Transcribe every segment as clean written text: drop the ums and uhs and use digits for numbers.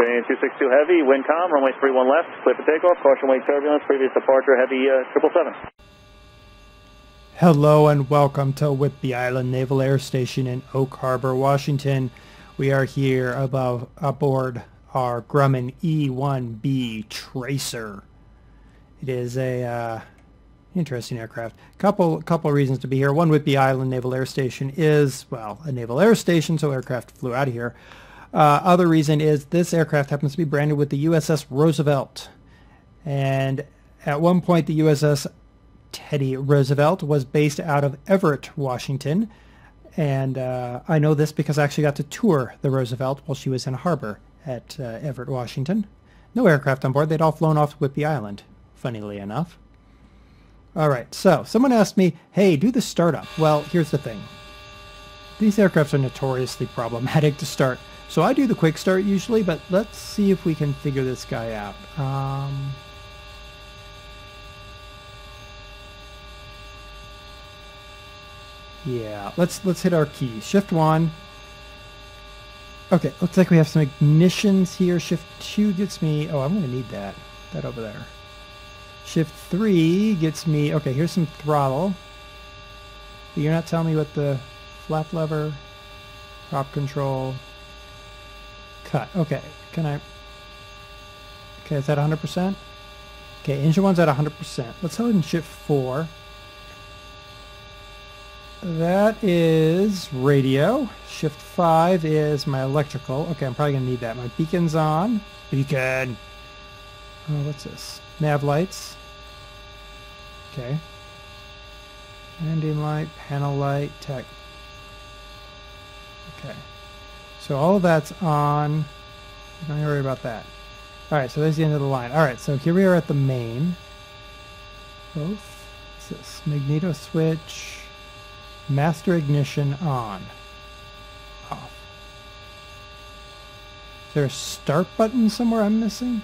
Train 262 Heavy, wind calm, runway 31 left, clear for takeoff, caution wake turbulence, previous departure, Heavy 777. Hello and welcome to Whidbey Island Naval Air Station in Oak Harbor, Washington. We are here aboard our Grumman E-1B Tracer. It is a interesting aircraft. Couple reasons to be here. One, Whidbey Island Naval Air Station is, well, a naval air station, so aircraft flew out of here. Other reason is this aircraft happens to be branded with the USS Roosevelt. And at one point, the USS Teddy Roosevelt was based out of Everett, Washington. And I know this because I actually got to tour the Roosevelt while she was in harbor at Everett, Washington. No aircraft on board. They'd all flown off to Whidbey Island, funnily enough. All right, so someone asked me, hey, do the startup. Well, here's the thing. These aircrafts are notoriously problematic to start. So I do the quick start usually, but let's see if we can figure this guy out. Yeah, let's hit our keys. Shift 1. Okay, looks like we have some ignitions here. Shift 2 gets me... Oh, I'm going to need that. That over there. Shift 3 gets me... Okay, here's some throttle. But you're not telling me what the flap lever, prop control, cut. Okay, can I... Okay, is that 100%? Okay, engine 1's at 100%. Let's go ahead and shift 4. That is radio. Shift 5 is my electrical. Okay, I'm probably going to need that. My beacon's on. Beacon. Oh, what's this? Nav lights. Okay. Landing light, panel light, tech. Okay. So all of that's on. Don't worry about that. Alright, so there's the end of the line. Alright, so here we are at the main. Both. What's this? Magneto switch. Master ignition on. Off. Is there a start button somewhere I'm missing?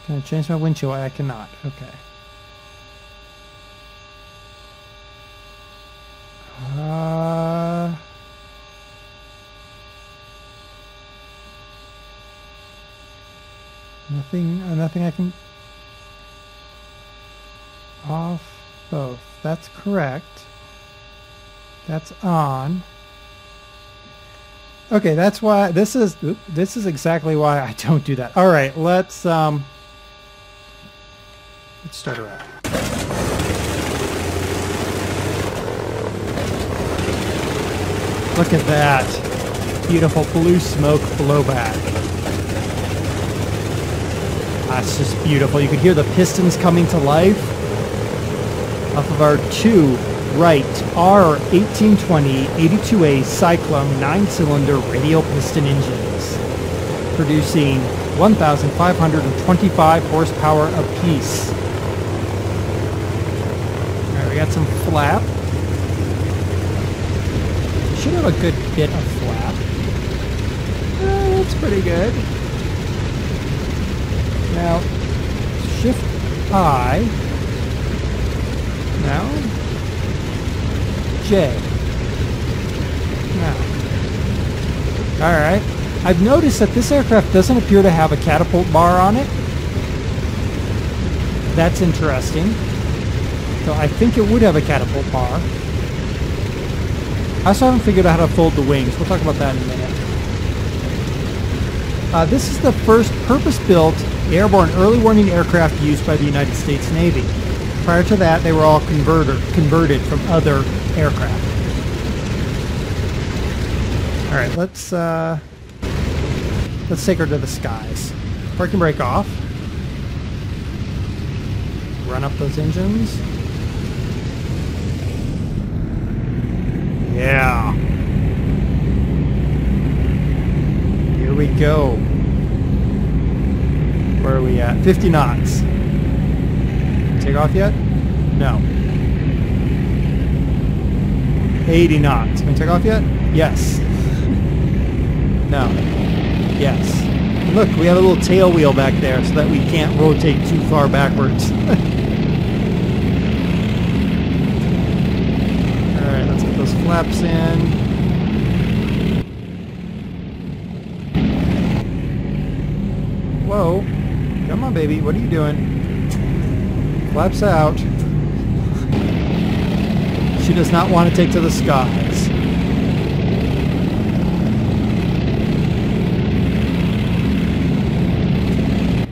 Can I change my windshield? I cannot. Okay. Nothing I can... Off both. That's correct. That's on. Okay, that's why this is exactly why I don't do that. All right, let's start her out. Look at that. Beautiful blue smoke blowback. That's just beautiful. You could hear the pistons coming to life off of our two right R1820 82A Cyclone 9-cylinder radial piston engines, producing 1,525 horsepower apiece. All right, we got some flap. Should have a good bit of flap. That's pretty good. Now, shift I. Now, J. Now. Alright. I've noticed that this aircraft doesn't appear to have a catapult bar on it. That's interesting. So I think it would have a catapult bar. I also haven't figured out how to fold the wings. We'll talk about that in a minute. This is the first purpose-built airborne early warning aircraft used by the United States Navy. Prior to that, they were all converted from other aircraft. All right, let's take her to the skies. Parking brake off. Run up those engines. Yeah. Here we go. Where are we at? 50 knots. Take off yet? No. 80 knots. Can we take off yet? Yes. No. Yes. Look, we have a little tail wheel back there so that we can't rotate too far backwards. Alright, let's get those flaps in. Whoa. Come on, baby. What are you doing? Flaps out. She does not want to take to the skies.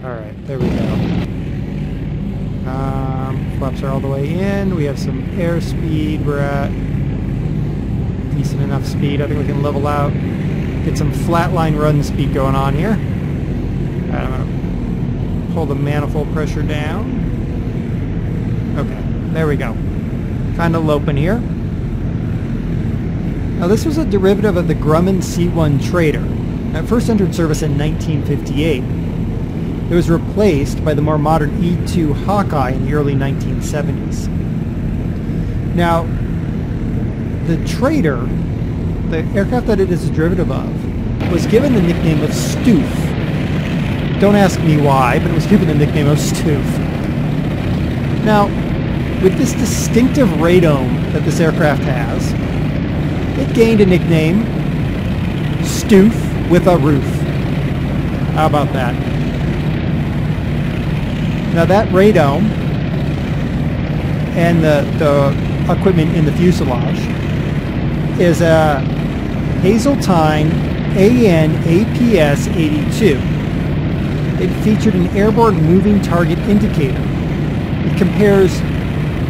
Alright, there we go. Flaps are all the way in. We have some airspeed. We're at decent enough speed. I think we can level out. Get some flatline run speed going on here. Alright, I'm going to pull the manifold pressure down. Okay, there we go. Kind of loping here. Now this was a derivative of the Grumman C1 Trader. It first entered service in 1958. It was replaced by the more modern E-2 Hawkeye in the early 1970s. Now, the Trader, the aircraft that it is a derivative of, was given the nickname of Stoof. Don't ask me why, but it was given the nickname of Stoof. Now, with this distinctive radome that this aircraft has, it gained a nickname, Stoof with a Roof. How about that? Now that radome and the equipment in the fuselage is a Hazeltine AN APS 82. It featured an airborne moving target indicator. It compares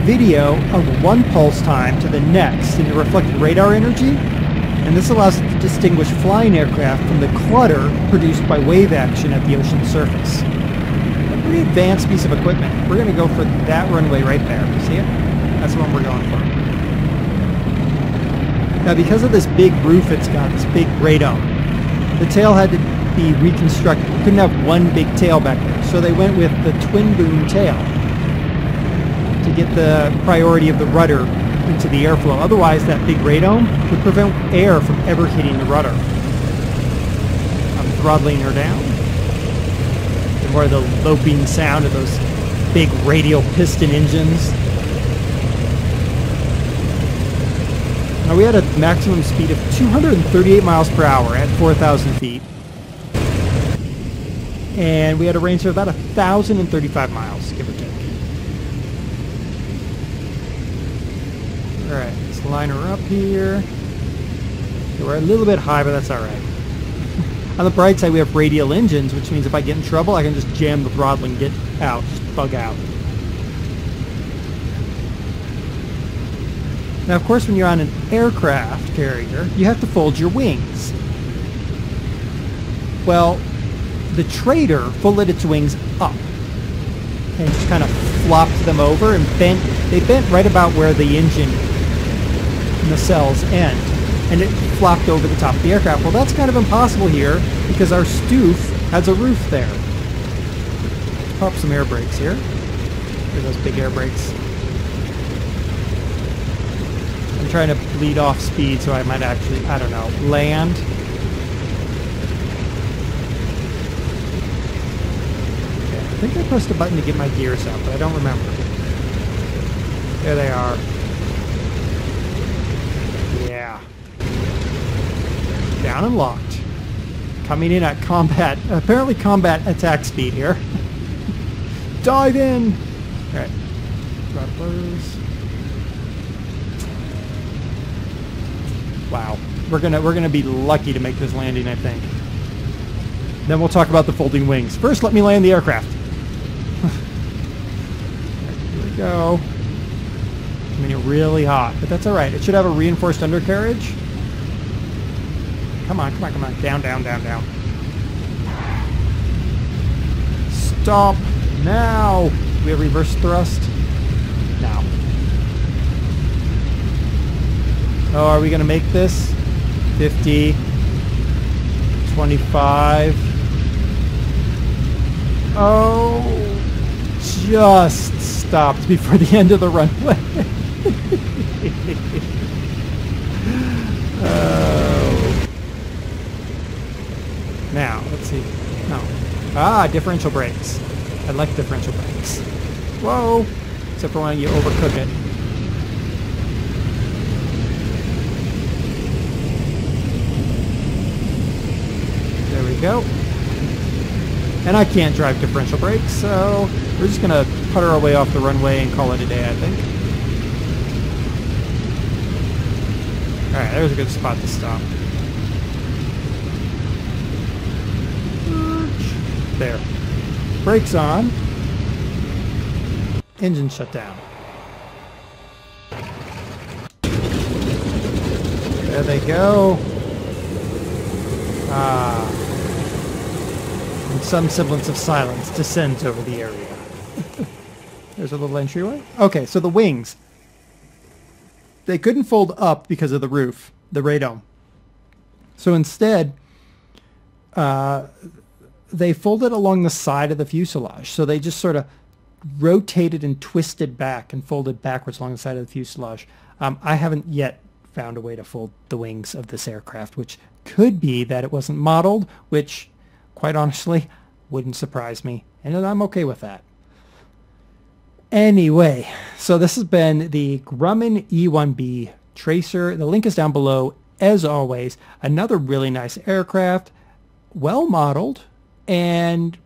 video of one pulse time to the next in the reflected radar energy, and this allows it to distinguish flying aircraft from the clutter produced by wave action at the ocean surface. A pretty advanced piece of equipment. We're going to go for that runway right there. See it? That's the one we're going for. Now because of this big roof it's got, this big radome, the tail had to be reconstructed. We couldn't have one big tail back there, so they went with the twin boom tail to get the priority of the rudder into the airflow. Otherwise, that big radome would prevent air from ever hitting the rudder. I'm throttling her down. The more the loping sound of those big radial piston engines. Now we had a maximum speed of 238 miles per hour at 4,000 feet. And we had a range of about 1,035 miles, give or take. Alright, let's line her up here. Okay, we're a little bit high, but that's alright. On the bright side, we have radial engines, which means if I get in trouble, I can just jam the throttle and get out, just bug out. Now, of course, when you're on an aircraft carrier, you have to fold your wings. Well, the Trader folded its wings up and just kind of flopped them over and bent. They bent right about where the engine nacelles end, and it flopped over the top of the aircraft. Well, that's kind of impossible here because our Stoof has a roof there. Let's pop some air brakes here. Look at those big air brakes. I'm trying to bleed off speed so I might actually, I don't know, land. Okay, I think I pressed a button to get my gears up, but I don't remember. There they are. Yeah. Down and locked. Coming in at combat, apparently combat attack speed here. Dive in! Alright. Throttlers. Wow. We're gonna be lucky to make this landing, I think. Then we'll talk about the folding wings. First, let me land the aircraft. Here we go. Coming in really hot, but that's alright. It should have a reinforced undercarriage. Come on, come on, come on. Down, down, down, down. Stop now. Do we have reverse thrust? Now. Oh, are we going to make this? 50. 25. Oh, just stopped before the end of the runway. Oh. Now, let's see. No. Ah, differential brakes. I like differential brakes. Whoa! Except for when you overcook it. There we go. And I can't drive differential brakes, so we're just going to putter our way off the runway and call it a day, I think. Alright, there's a good spot to stop. There. Brakes on. Engine shut down. There they go. And some semblance of silence descends over the area. There's a little entryway. Okay, so the wings. They couldn't fold up because of the roof, the radome. So instead, they folded along the side of the fuselage. So they just sort of rotated and twisted back and folded backwards along the side of the fuselage. I haven't yet found a way to fold the wings of this aircraft, which could be that it wasn't modeled, which, quite honestly, wouldn't surprise me. And I'm okay with that. Anyway, so this has been the Grumman E-1B Tracer. The link is down below. As always, another really nice aircraft, well modeled, and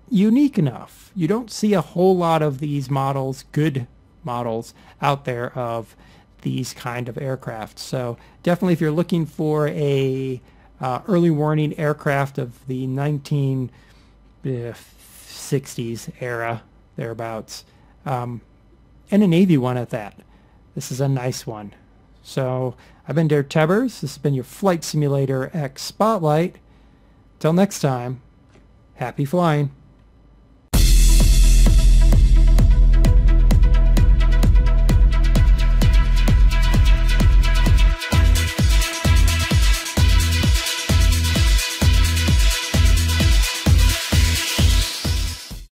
unique enough. You don't see a whole lot of these models, good models, out there of these kind of aircraft. So definitely if you're looking for a early warning aircraft of the 1960s era, thereabouts, and a Navy one at that, this is a nice one. So I've been DerTebbers. This has been your Flight Simulator X Spotlight. Till next time, happy flying.